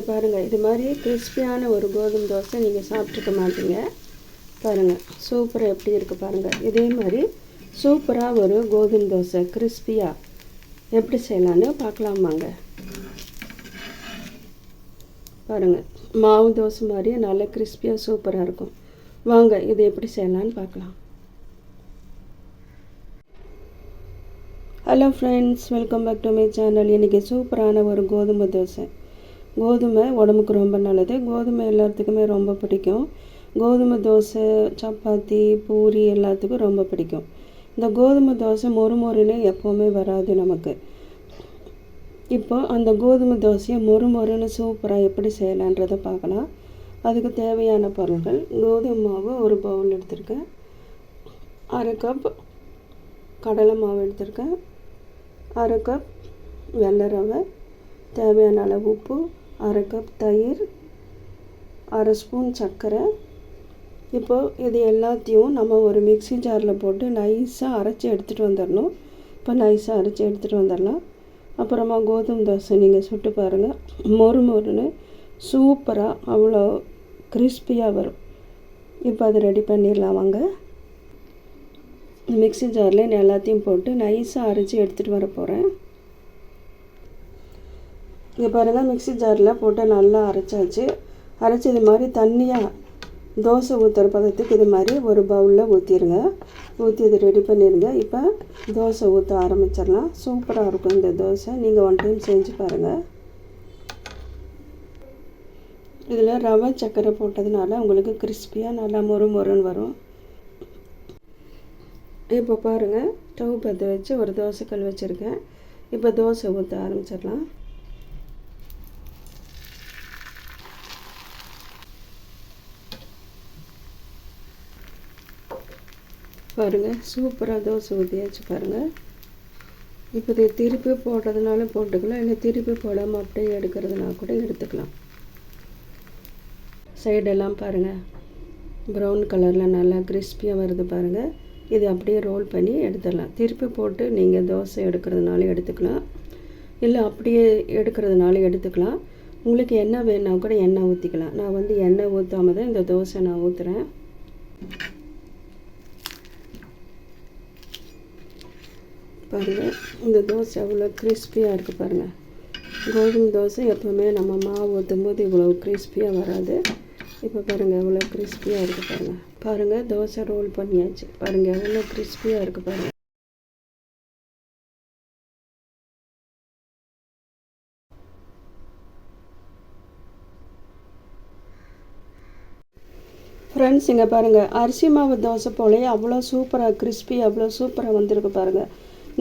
பாருங்கள், இது மாதிரி கிறிஸ்பியான ஒரு கோதுமை தோசை நீங்கள் சாப்பிட்ருக்க மாட்டீங்க. பாருங்கள் சூப்பராக எப்படி இருக்குது பாருங்கள். இதே மாதிரி சூப்பராக ஒரு கோதுமை தோசை கிறிஸ்பியாக எப்படி செய்யலான்னு பார்க்கலாமாங்க. பாருங்கள், மாவு தோசை மாதிரி நல்ல கிறிஸ்பியாக சூப்பராக இருக்கும். வாங்க இது எப்படி செய்யலான்னு பார்க்கலாம். Hello friends, welcome back to my channel. இன்றைக்கி சூப்பரான ஒரு கோதுமை தோசை. கோதுமை உடம்புக்கு ரொம்ப நல்லது. கோதுமை எல்லாத்துக்குமே ரொம்ப பிடிக்கும். கோதுமை தோசை, சப்பாத்தி, பூரி எல்லாத்துக்கும் ரொம்ப பிடிக்கும். இந்த கோதுமை தோசை மொறுமொறுன்னு எப்போவுமே வராது நமக்கு. இப்போ அந்த கோதுமை தோசையை மொறுமொறுன்னு சூப்பராக எப்படி செய்யலான்றதை பார்க்கலாம். அதுக்கு தேவையான பொருட்கள்: கோதுமை மாவு ஒரு பவுல் எடுத்திருக்கேன், அரை கப் கடலை மாவு எடுத்திருக்கேன், அரை கப் வெள்ளை ரவை, தேவையான அளவு உப்பு, அரை கப் தயிர், அரை ஸ்பூன் சர்க்கரை. இப்போது இது எல்லாத்தையும் நம்ம ஒரு மிக்ஸி ஜாரில் போட்டு நைஸாக அரைச்சி எடுத்துகிட்டு வந்துடணும். இப்போ நைஸாக அரைச்சி எடுத்துகிட்டு வந்துடலாம். அப்புறமா கோதுமை தோசை நீங்கள் சுட்டு பாருங்கள், மொறுமொறுன்னு சூப்பராக அவ்வளோ கிறிஸ்பியாக வரும். இப்போ அதை ரெடி பண்ணிடலாம் வாங்க. மிக்ஸி ஜாரில் நான் எல்லாத்தையும் போட்டு நைஸாக அரைச்சி எடுத்துகிட்டு வர போகிறேன். இங்கே பாருங்கள், மிக்ஸி ஜாரில் போட்டு நல்லா அரைச்சாச்சு. அரைச்சி இது மாதிரி தண்ணியாக தோசை ஊற்றுற பதத்துக்கு இது மாதிரி ஒரு பவுலில் ஊற்றிடுங்க. ஊற்றி இது ரெடி பண்ணிடுங்க. இப்போ தோசை ஊற்ற ஆரம்பிச்சிடலாம். சூப்பராக இருக்கும் இந்த தோசை. நீங்கள் ஒன் டைம் செஞ்சு பாருங்கள். இதில் ரவை சர்க்கரை போட்டதுனால உங்களுக்கு கிறிஸ்பியாக நல்லா மொறுன்னு வரும். இப்போ பாருங்கள், ஸ்டவ் பற்ற வச்சு ஒரு தோசைக்கல் வச்சுருக்கேன். இப்போ தோசை ஊற்ற ஆரம்பிச்சிடலாம். பாருங்கள், சூப்பராக தோசை ஊற்றியாச்சு பாருங்கள். இப்போ இதை திருப்பி போடுறதுனால போட்டுக்கலாம், இல்லை திருப்பி போடாமல் அப்படியே எடுக்கிறதுனா கூட எடுத்துக்கலாம். சைடெல்லாம் பாருங்கள் ப்ரௌன் கலரில் நல்லா கிறிஸ்பியாக வருது பாருங்கள். இது அப்படியே ரோல் பண்ணி எடுத்துடலாம். திருப்பி போட்டு நீங்கள் தோசை எடுக்கிறதுனால எடுத்துக்கலாம், இல்லை அப்படியே எடுக்கிறதுனால எடுத்துக்கலாம். உங்களுக்கு எண்ணெய் வேணுன்னா கூட எண்ணெய் ஊற்றிக்கலாம். நான் வந்து எண்ணெய் ஊற்றாமல் தான் இந்த தோசை நான் ஊற்றுறேன். பாருங்கள், இந்த தோசை அவ்வளோ கிறிஸ்பியாக இருக்குது பாருங்கள். கோதுமை தோசை எப்போவுமே நம்ம மாவு ஊற்றும் போது இவ்வளோ கிறிஸ்பியாக வராது. இப்போ பாருங்கள் எவ்வளோ கிறிஸ்பியாக இருக்குது பாருங்கள். பாருங்கள், தோசை ரோல் பண்ணியாச்சு. பாருங்கள் எவ்வளோ கிறிஸ்பியாக இருக்குது பாருங்கள். ஃப்ரெண்ட்ஸ், இங்கே பாருங்கள், அரிசி மாவு தோசை போலே அவ்வளோ சூப்பராக கிறிஸ்பி அவ்வளோ சூப்பராக வந்திருக்கு பாருங்கள்.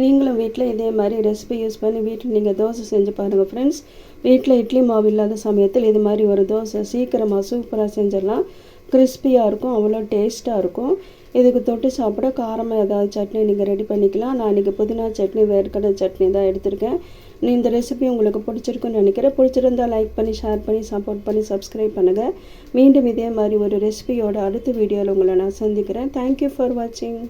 நீங்களும் வீட்டில் இதே மாதிரி ரெசிபி யூஸ் பண்ணி வீட்டில் நீங்கள் தோசை செஞ்சு பாருங்கள் ஃப்ரெண்ட்ஸ். வீட்டில் இட்லி மாவு இல்லாத சமயத்தில் இது மாதிரி ஒரு தோசை சீக்கிரமாக சூப்பராக செஞ்சிடலாம். கிறிஸ்பியாக இருக்கும், அவ்வளோ டேஸ்ட்டாக இருக்கும். இதுக்கு தொட்டு சாப்பிட காரமாக ஏதாவது சட்னி நீங்கள் ரெடி பண்ணிக்கலாம். நான் இன்றைக்கி புதினா சட்னி, வேர்க்கடலை சட்னி தான் எடுத்திருக்கேன். இந்த ரெசிபி உங்களுக்கு பிடிச்சிருக்குன்னு நினைக்கிறேன். பிடிச்சிருந்தால் லைக் பண்ணி, ஷேர் பண்ணி, சப்போர்ட் பண்ணி, சப்ஸ்கிரைப் பண்ணுங்கள். மீண்டும் இதே மாதிரி ஒரு ரெசிபியோட அடுத்த வீடியோவில் உங்களை நான் சந்திக்கிறேன். தேங்க்யூ ஃபார் வாட்சிங்.